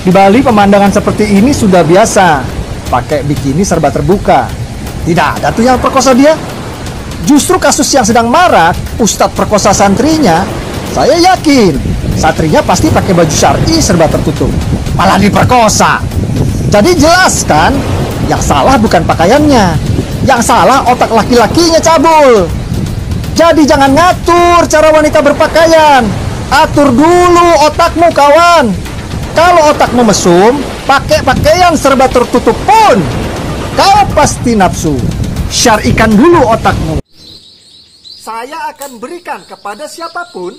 Di Bali pemandangan seperti ini sudah biasa. Pakai bikini serba terbuka. Tidak ada tuh yang perkosa dia. Justru kasus yang sedang marak, Ustadz perkosa santrinya, saya yakin santrinya pasti pakai baju syar'i serba tertutup. Malah diperkosa. Jadi jelas kan, yang salah bukan pakaiannya. Yang salah otak laki-lakinya cabul. Jadi jangan ngatur cara wanita berpakaian. Atur dulu otakmu kawan. Kalau otakmu mesum, pakai pakaian serba tertutup pun kau pasti nafsu. Syar'ikan dulu otakmu. Saya akan berikan kepada siapapun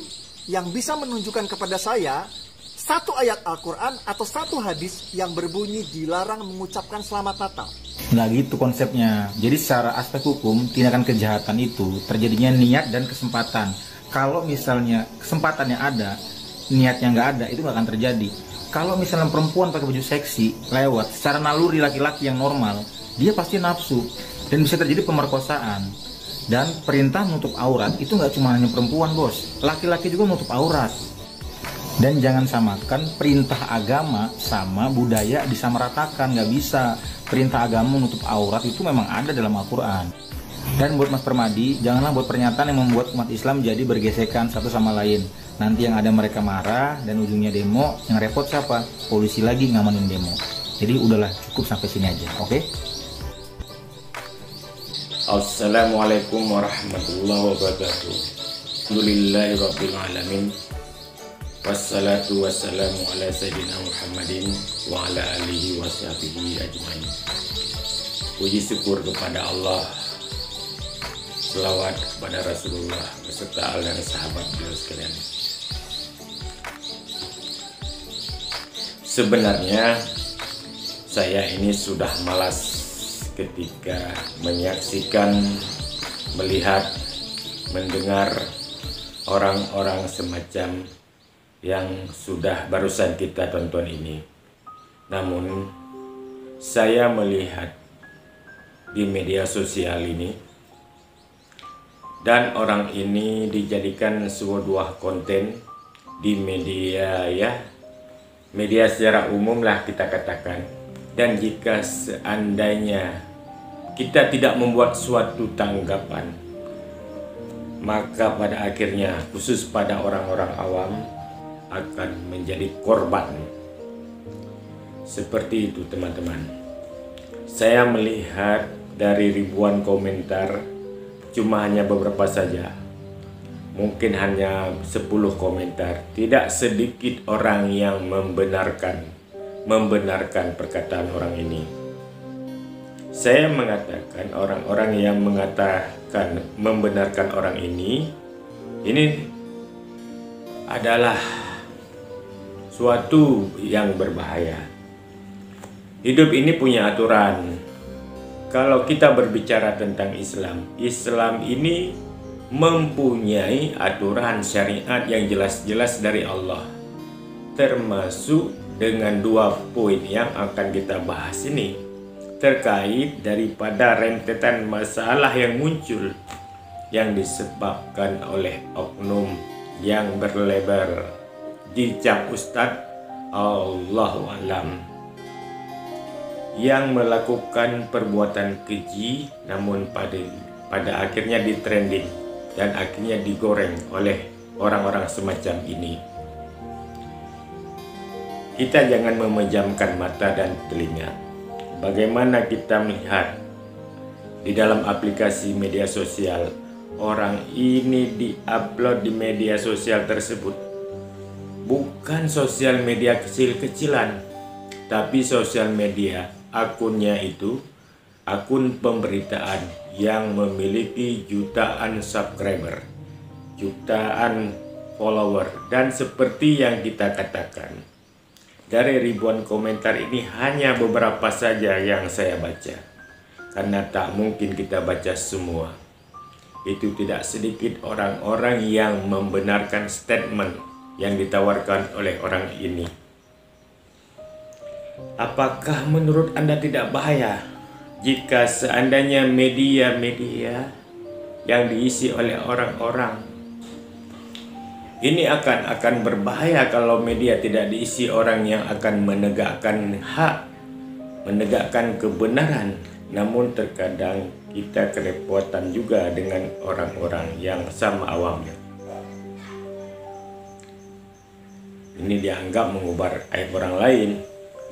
yang bisa menunjukkan kepada saya satu ayat Al-Quran atau satu hadis yang berbunyi dilarang mengucapkan selamat Natal. Nggak gitu konsepnya. Jadi secara aspek hukum, tindakan kejahatan itu terjadinya niat dan kesempatan. Kalau misalnya kesempatannya ada, niatnya nggak ada, itu nggak akan terjadi. Kalau misalnya perempuan pakai baju seksi, lewat, secara naluri laki-laki yang normal, dia pasti nafsu. Dan bisa terjadi pemerkosaan. Dan perintah menutup aurat itu nggak cuma hanya perempuan, bos. Laki-laki juga menutup aurat. Dan jangan samakan perintah agama sama budaya disamaratakan, nggak bisa. Perintah agama menutup aurat itu memang ada dalam Al-Quran. Dan buat Mas Permadi, janganlah buat pernyataan yang membuat umat Islam jadi bergesekan satu sama lain. Nanti yang ada mereka marah dan ujungnya demo, yang repot siapa? Polisi lagi ngamanin demo. Jadi udahlah, cukup sampai sini aja, oke? Assalamualaikum warahmatullahi wabarakatuh. Alhamdulillahirrabbilalamin. Wassalatu wassalamu ala sayyidina Muhammadin wa ala alihi wa sahbihi ajmain. Puji syukur kepada Allah, selawat kepada Rasulullah beserta al dan sahabat beliau sekalian. Sebenarnya saya ini sudah malas ketika menyaksikan, melihat, mendengar orang-orang semacam yang sudah barusan kita tonton ini. Namun saya melihat di media sosial ini, dan orang ini dijadikan sebuah konten di media, media secara umum lah kita katakan. Dan jika seandainya kita tidak membuat suatu tanggapan, maka pada akhirnya khusus pada orang-orang awam akan menjadi korban. Seperti itu teman-teman. Saya melihat dari ribuan komentar, cuma hanya beberapa saja. Mungkin hanya 10 komentar. Tidak sedikit orang yang membenarkan perkataan orang ini. Saya mengatakan orang-orang yang mengatakan membenarkan orang ini adalah suatu yang berbahaya. Hidup ini punya aturan. Kalau kita berbicara tentang Islam, Islam ini mempunyai aturan syariat yang jelas-jelas dari Allah. Termasuk dengan 2 poin yang akan kita bahas ini terkait daripada rentetan masalah yang muncul yang disebabkan oleh oknum yang berlebar dicap Ustadz Allahu Alam yang melakukan perbuatan keji, namun pada akhirnya ditrending dan akhirnya digoreng oleh orang-orang semacam ini. Kita jangan memejamkan mata dan telinga. Bagaimana kita melihat di dalam aplikasi media sosial, orang ini diupload di media sosial tersebut. Bukan sosial media kecil-kecilan, tapi sosial media akunnya itu akun pemberitaan yang memiliki jutaan subscriber, jutaan follower, dan seperti yang kita katakan, dari ribuan komentar ini hanya beberapa saja yang saya baca, karena tak mungkin kita baca semua. Itu tidak sedikit orang-orang yang membenarkan statement yang ditawarkan oleh orang ini. Apakah menurut Anda tidak bahaya jika seandainya media-media yang diisi oleh orang-orang Ini akan berbahaya kalau media tidak diisi orang yang akan menegakkan hak, menegakkan kebenaran. Namun terkadang kita kerepotan juga dengan orang-orang yang sama awamnya. Ini dianggap mengubar aib orang lain,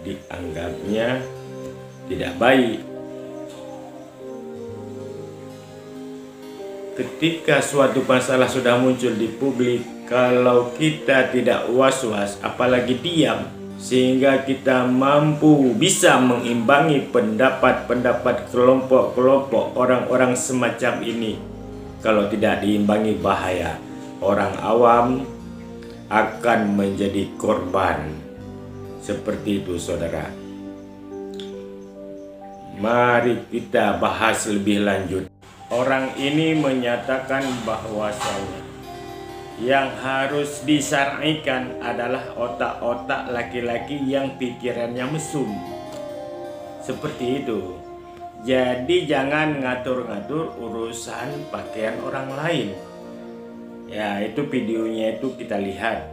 dianggapnya tidak baik. Ketika suatu masalah sudah muncul di publik, kalau kita tidak was-was, apalagi diam, sehingga kita mampu bisa mengimbangi pendapat-pendapat kelompok-kelompok orang-orang semacam ini. Kalau tidak diimbangi, bahaya. Orang awam akan menjadi korban. Seperti itu, saudara. Mari kita bahas lebih lanjut. Orang ini menyatakan bahwasanya yang harus disyar'ikan adalah otak-otak laki-laki yang pikirannya mesum. Seperti itu. Jadi jangan ngatur-ngatur urusan pakaian orang lain. Ya, itu videonya itu kita lihat.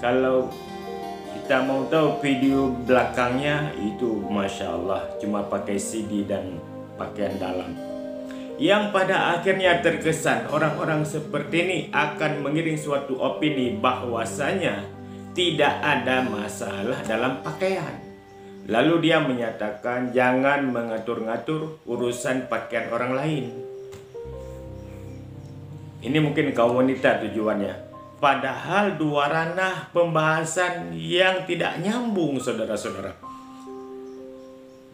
Kalau kita mau tahu video belakangnya, itu Masya Allah, cuma pakai CD dan pakaian dalam. Yang pada akhirnya terkesan orang-orang seperti ini akan mengiring suatu opini bahwasanya tidak ada masalah dalam pakaian. Lalu dia menyatakan jangan mengatur-ngatur urusan pakaian orang lain. Ini mungkin kaum wanita tujuannya. Padahal dua ranah pembahasan yang tidak nyambung, saudara-saudara.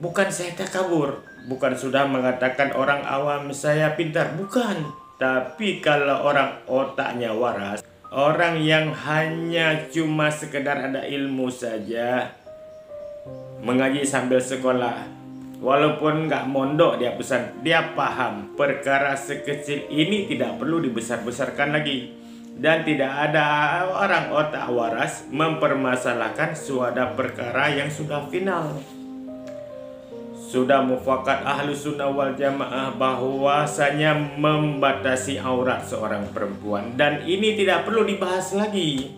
Bukan saya takabur, bukan sudah mengatakan orang awam saya pintar, bukan. Tapi kalau orang otaknya waras, orang yang hanya cuma sekedar ada ilmu saja, mengaji sambil sekolah, walaupun nggak mondok dia pesan, dia paham perkara sekecil ini tidak perlu dibesar-besarkan lagi. Dan tidak ada orang otak waras mempermasalahkan suatu perkara yang sudah final. Sudah mufakat ahlu sunnah wal jamaah bahwasanya membatasi aurat seorang perempuan, dan ini tidak perlu dibahas lagi.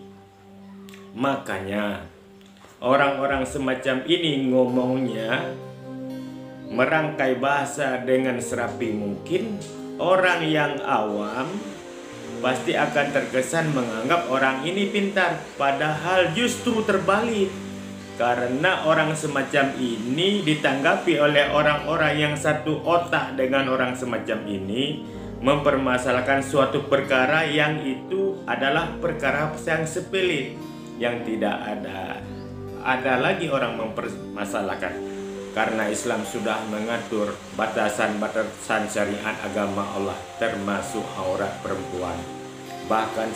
Makanya orang-orang semacam ini ngomongnya merangkai bahasa dengan serapi mungkin. Orang yang awam pasti akan terkesan menganggap orang ini pintar, padahal justru terbalik. Karena orang semacam ini ditanggapi oleh orang-orang yang satu otak dengan orang semacam ini, mempermasalahkan suatu perkara yang itu adalah perkara yang sepele, yang tidak ada lagi orang mempermasalahkan. Karena Islam sudah mengatur batasan-batasan syariat agama Allah, termasuk aurat perempuan. Bahkan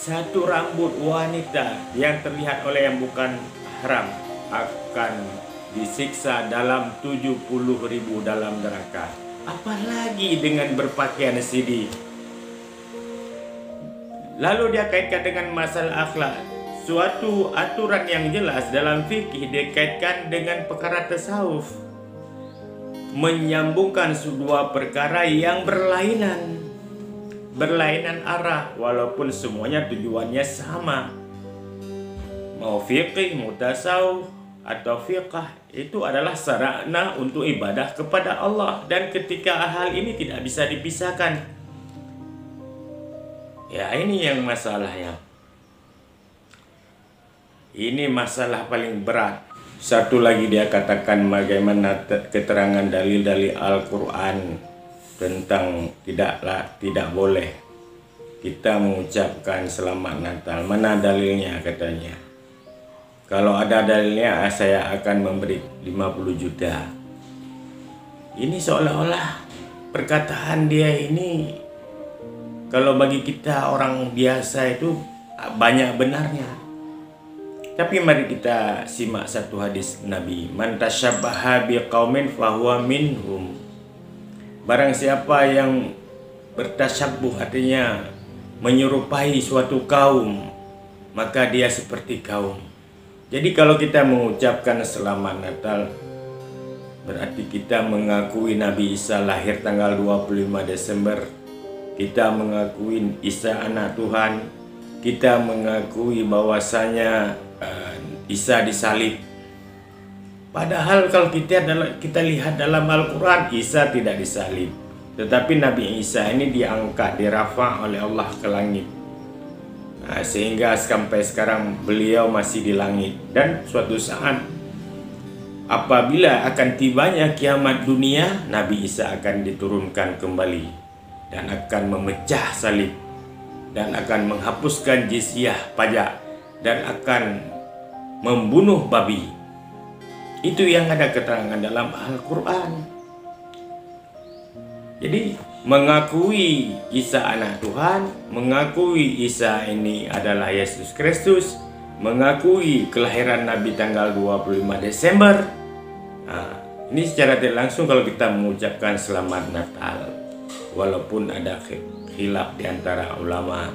satu rambut wanita yang terlihat oleh yang bukan haram akan disiksa dalam 70.000 dalam neraka. Apalagi dengan berpakaian CD. Lalu dia kaitkan dengan masalah akhlak. Suatu aturan yang jelas dalam fikih dikaitkan dengan perkara tasawuf, menyambungkan dua perkara yang berlainan arah, walaupun semuanya tujuannya sama. Mau fikih, mau tasawuf atau fiqah, itu adalah sarana untuk ibadah kepada Allah. Dan ketika hal ini tidak bisa dipisahkan, ya ini yang masalahnya. Ini masalah paling berat. Satu lagi dia katakan bagaimana keterangan dalil-dalil Al-Quran tentang tidak boleh kita mengucapkan selamat Natal. Mana dalilnya katanya? Kalau ada dalilnya saya akan memberi 50 juta. Ini seolah-olah perkataan dia ini, kalau bagi kita orang biasa itu banyak benarnya. Tapi mari kita simak satu hadis Nabi. Man tasyabbaha biqaumin fahuwa minhum. Barang siapa yang bertasyabbuh, artinya menyerupai suatu kaum, maka dia seperti kaum. Jadi kalau kita mengucapkan selamat Natal, berarti kita mengakui Nabi Isa lahir tanggal 25 Desember. kita mengakui Isa anak Tuhan, kita mengakui bahwasanya Isa disalib. Padahal kalau kita lihat dalam Al-Quran, Isa tidak disalib, tetapi Nabi Isa ini diangkat, dirafa oleh Allah ke langit. Sehingga sampai sekarang beliau masih di langit. Dan suatu saat apabila akan tibanya kiamat dunia, Nabi Isa akan diturunkan kembali dan akan memecah salib dan akan menghapuskan jizyah pajak dan akan membunuh babi. Itu yang ada keterangan dalam Al-Quran. Jadi mengakui Isa anak Tuhan, mengakui Isa ini adalah Yesus Kristus, mengakui kelahiran Nabi tanggal 25 Desember. Ini secara tidak langsung kalau kita mengucapkan selamat Natal. Walaupun ada khilaf di antara ulama,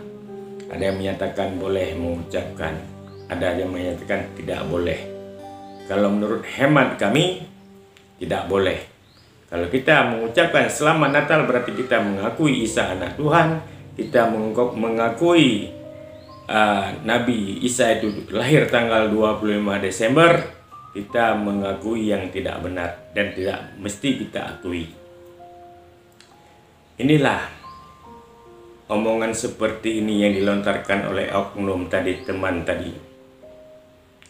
ada yang menyatakan boleh mengucapkan, ada yang menyatakan tidak boleh. Kalau menurut hemat kami, tidak boleh. Kalau kita mengucapkan selamat Natal berarti kita mengakui Isa anak Tuhan, kita mengakui Nabi Isa itu lahir tanggal 25 Desember, kita mengakui yang tidak benar dan tidak mesti kita akui. Inilah omongan seperti ini yang dilontarkan oleh oknum tadi, teman tadi.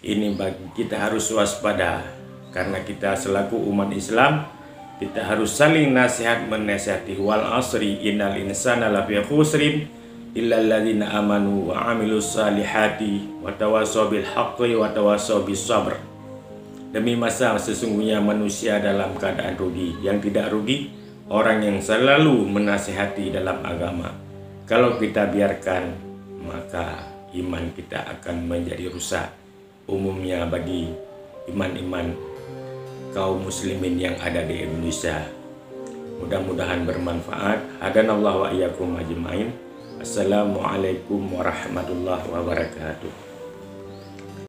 Ini bagi kita harus waspada, karena kita selaku umat Islam, kita harus saling nasihat menasihati. Wal asri innal insana lafi khusrin illa alladzina amanu wa amilus salihati wa tawassaw bil haqqi wa tawassaw bis sabr. Demi masa sesungguhnya manusia dalam keadaan rugi. Yang tidak rugi orang yang selalu menasihati dalam agama. Kalau kita biarkan, maka iman kita akan menjadi rusak. Umumnya bagi iman-iman kaum muslimin yang ada di Indonesia. Mudah-mudahan bermanfaat. Hadanallahu wa iyyakum ajmain. Assalamualaikum warahmatullahi wabarakatuh.